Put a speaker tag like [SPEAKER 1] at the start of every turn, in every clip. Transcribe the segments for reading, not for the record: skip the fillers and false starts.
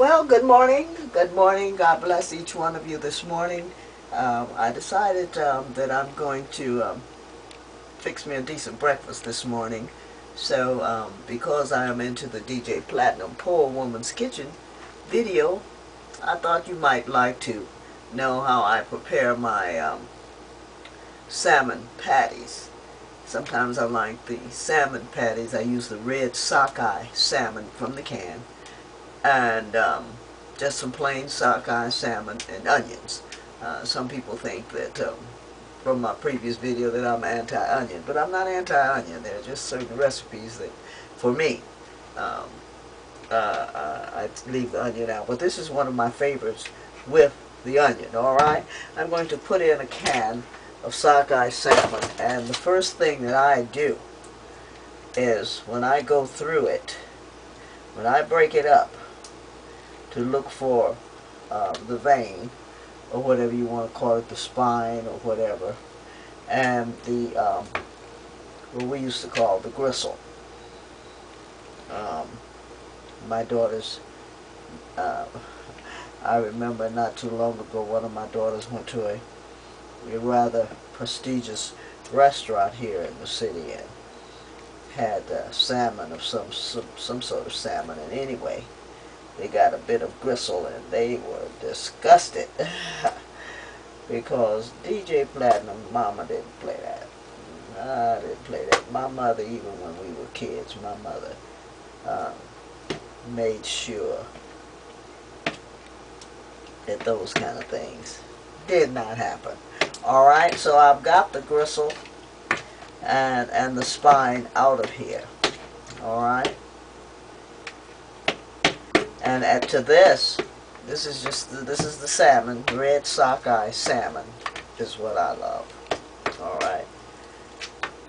[SPEAKER 1] Well, good morning. Good morning. God bless each one of you this morning. I decided that I'm going to fix me a decent breakfast this morning. So, because I am into the DJ Platinum Poor Woman's Kitchen video, I thought you might like to know how I prepare my salmon patties. Sometimes I like the salmon patties. I use the red sockeye salmon from the can. And just some plain sockeye salmon and onions. Some people think that from my previous video that I'm anti-onion, but I'm not anti-onion. There are just certain recipes that, for me, I leave the onion out. But this is one of my favorites with the onion. All right, I'm going to put in a can of sockeye salmon, and the first thing that I do is when I go through it, when I break it up, to look for the vein, or whatever you want to call it, the spine or whatever, and the what we used to call the gristle. My daughters, I remember not too long ago, one of my daughters went to a rather prestigious restaurant here in the city and had salmon of some sort of salmon, and anyway, they got a bit of gristle and they were disgusted because DJ Platinum, Mama didn't play that. I didn't play that. My mother, even when we were kids, my mother made sure that those kind of things did not happen. Alright, so I've got the gristle and the spine out of here. Alright. And to this is the salmon, red sockeye salmon is what I love. Alright.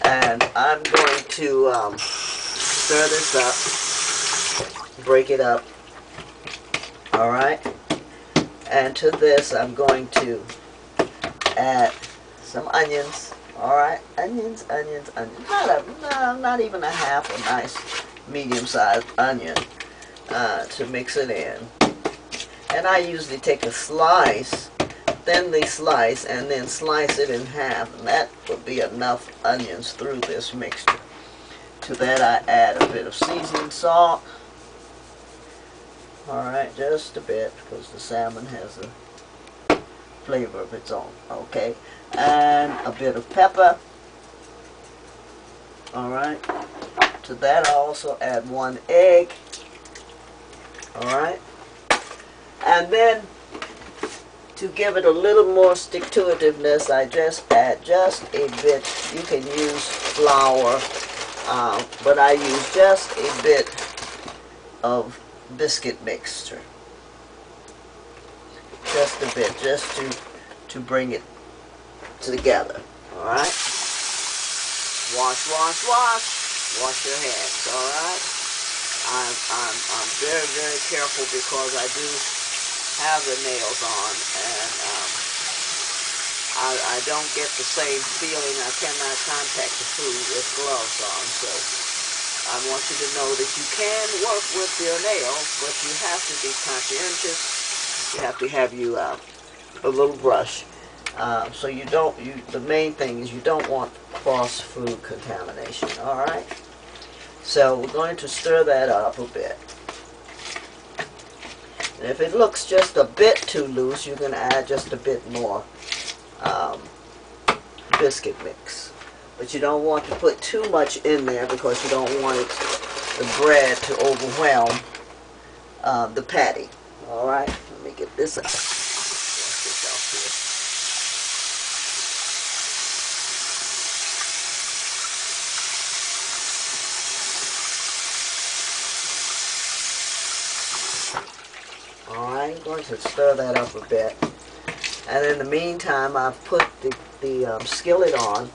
[SPEAKER 1] And I'm going to stir this up, break it up. Alright. And to this I'm going to add some onions. Alright. Onions. Not even a half a nice medium-sized onion. To mix it in, and I usually take a slice, thinly slice, and then slice it in half, and that would be enough onions through this mixture. To that I add a bit of seasoning salt. Alright, just a bit, because the salmon has a flavor of its own. Okay, and a bit of pepper. Alright, to that I also add 1 egg. Alright, and then to give it a little more stick-to-itiveness, I just add just a bit. You can use flour, but I use just a bit of biscuit mixture. Just a bit, just to bring it together. Alright, wash your hands. Alright. I'm very, very careful because I do have the nails on, and I don't get the same feeling. I cannot contact the food with gloves on, so I want you to know that you can work with your nails, but you have to be conscientious. You have to have a little brush. So you don't. The main thing is you don't want cross-food contamination. All right. So we're going to stir that up a bit. And if it looks just a bit too loose, you can add just a bit more biscuit mix. But you don't want to put too much in there because you don't want the bread to overwhelm the patty. Alright, let me get this out. Wash this out here. Alright, I'm going to stir that up a bit. And in the meantime, I've put the skillet on,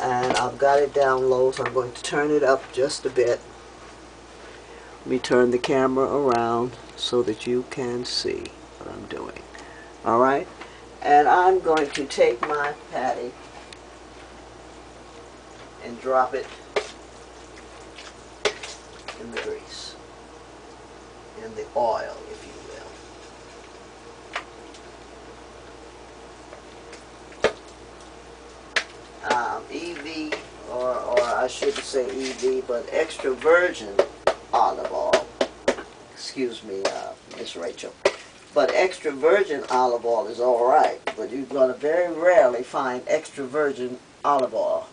[SPEAKER 1] and I've got it down low, so I'm going to turn it up just a bit. Let me turn the camera around so that you can see what I'm doing. Alright, and I'm going to take my patty and drop it in the grease. in the oil, if you will. EV, or I shouldn't say EV, but extra virgin olive oil. Excuse me, Miss Rachel. But extra virgin olive oil is alright, but you're going to very rarely find extra virgin olive oil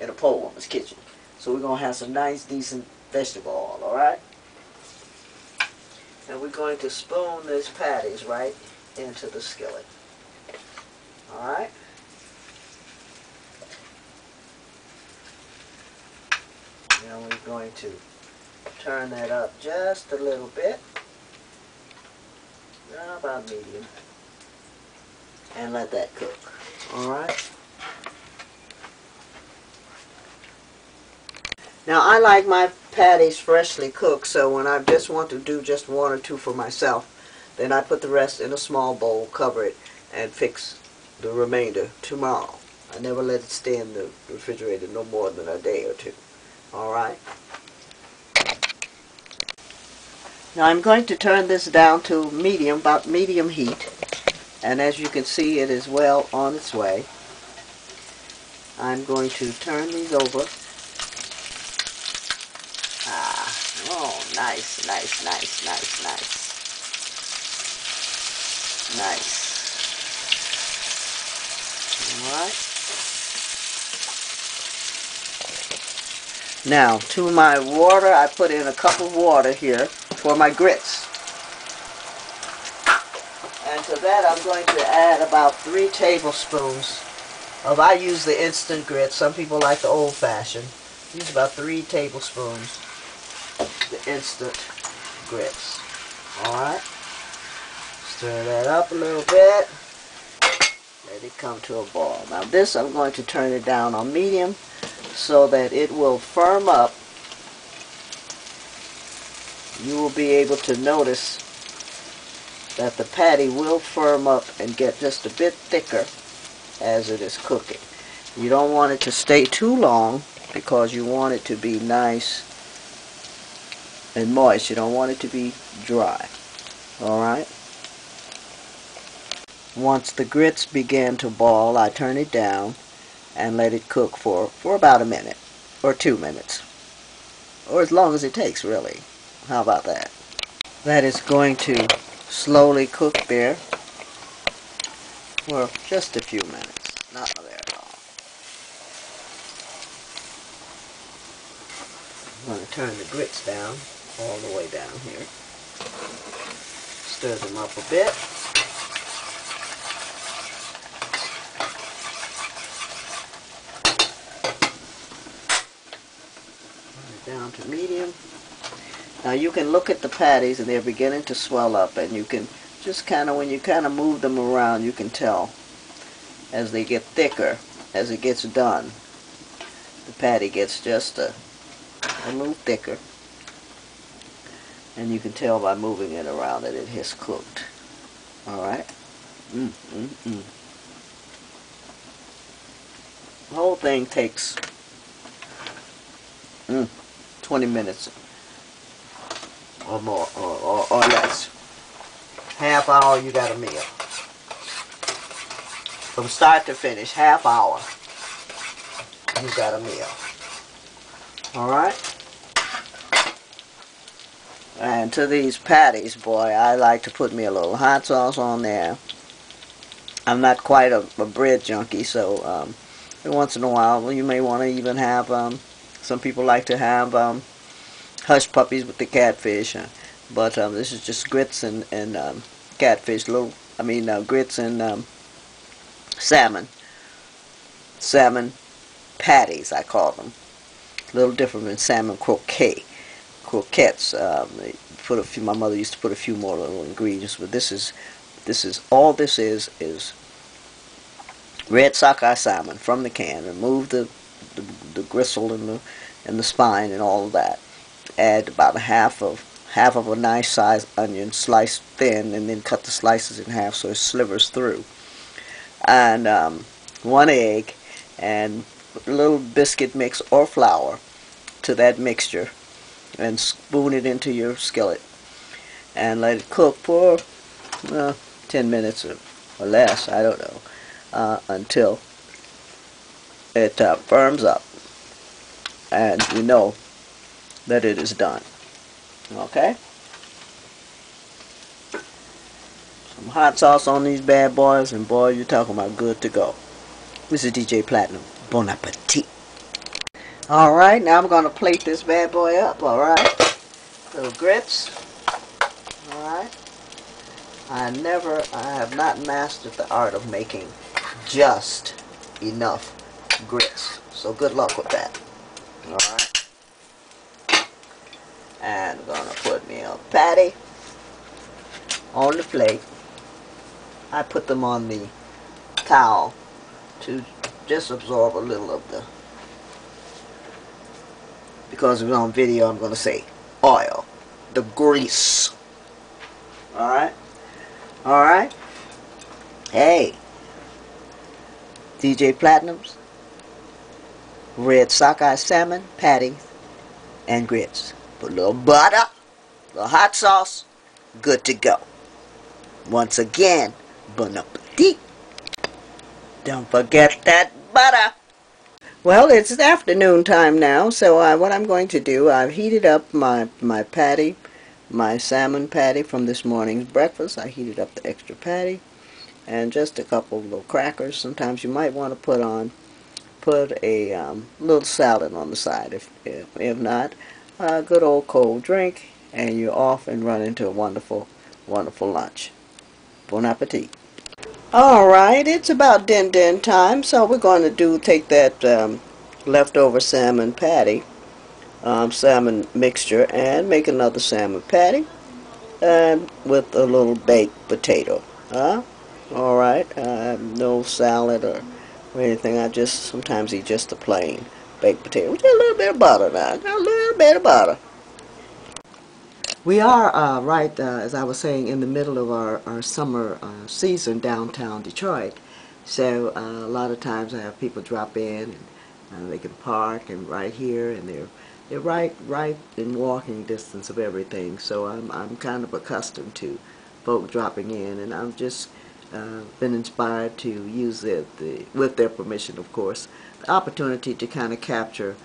[SPEAKER 1] in a poor woman's kitchen. So we're going to have some nice, decent vegetable oil, alright? And we're going to spoon these patties right into the skillet. Alright? Now we're going to turn that up just a little bit. About medium. And let that cook. Alright? Now I like my patties freshly cooked, so when I just want to do just one or two for myself, then I put the rest in a small bowl, cover it, and fix the remainder tomorrow. I never let it stay in the refrigerator no more than a day or two. Alright? Now I'm going to turn this down to medium, about medium heat, and as you can see it is well on its way. I'm going to turn these over. Oh, nice, nice, nice, nice, nice. Nice. Alright. Now, to my water, I put in a cup of water here for my grits. And to that I'm going to add about 3 tablespoons of, I use the instant grits. Some people like the old-fashioned. Use about 3 tablespoons the instant grits. Alright? Stir that up a little bit. Let it come to a boil. Now this I'm going to turn it down on medium so that it will firm up. You will be able to notice that the patty will firm up and get just a bit thicker as it is cooking. You don't want it to stay too long because you want it to be nice and moist. You don't want it to be dry. Alright? Once the grits begin to boil, I turn it down and let it cook for about a minute or 2 minutes. Or as long as it takes, really. How about that? That is going to slowly cook there for just a few minutes. Not very long. I'm going to turn the grits down, all the way down here. Stir them up a bit. Turn it down to medium. Now you can look at the patties and they're beginning to swell up, and you can just kind of, when you kind of move them around, you can tell as they get thicker, as it gets done. The patty gets just a little thicker, and you can tell by moving it around that it has cooked. Alright? The whole thing takes 20 minutes or more, or less. Half hour, you got a meal. From start to finish, half hour, you got a meal. Alright? And to these patties, boy, I like to put me a little hot sauce on there. I'm not quite a bread junkie, so every once in a while, you may want to even have, some people like to have hush puppies with the catfish, but this is just grits and catfish, grits and salmon salmon patties, I call them. A little different than salmon croquettes. They put a few, my mother used to put a few more little ingredients, but this is all this is red sockeye salmon from the can. Remove the gristle and the spine and all of that. Add about half of a nice sized onion, sliced thin, and then cut the slices in half so it slivers through. And 1 egg, and a little biscuit mix or flour to that mixture, and spoon it into your skillet. and let it cook for 10 minutes or less, I don't know, until it firms up and you know that it is done. Okay? Some hot sauce on these bad boys, and boy, you're talking about good to go. This is DJ Platinum. Bon appetit. Alright, now I'm going to plate this bad boy up, alright? Little grits. Alright. I have not mastered the art of making just enough grits. So good luck with that. Alright. And I'm going to put me a patty on the plate. I put them on the towel to just absorb a little of the, because it's on video, I'm going to say oil, the grease. Alright? Alright? Hey, DJ Platinums, red sockeye salmon, patties, and grits. Put a little butter, a little hot sauce, good to go. Once again, bon appetit. Don't forget that butter. Well, it's afternoon time now, so what I'm going to do, I've heated up my patty, my salmon patty from this morning's breakfast. I heated up the extra patty and just a couple of little crackers. Sometimes you might want to put a little salad on the side. If not, a good old cold drink, and you're off and run into a wonderful, wonderful lunch. Bon appetit. Alright, it's about din time, so we're going to take that leftover salmon patty, salmon mixture, and make another salmon patty, and with a little baked potato. Alright, no salad or anything. I just sometimes eat just the plain baked potato with a little bit of butter now. A little bit of butter. We are, as I was saying, in the middle of our summer season downtown Detroit. So a lot of times I have people drop in, and they can park and right here, and they're right in walking distance of everything. So I'm kind of accustomed to folk dropping in, and I've just been inspired to use with their permission, of course, the opportunity to kind of capture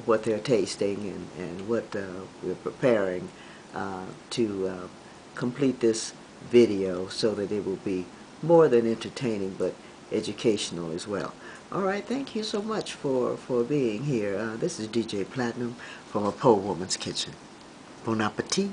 [SPEAKER 1] what they're tasting and what we're preparing to complete this video, so that it will be more than entertaining but educational as well. Alright, thank you so much for being here. This is DJ Platinum from a poor woman's kitchen. Bon appetit.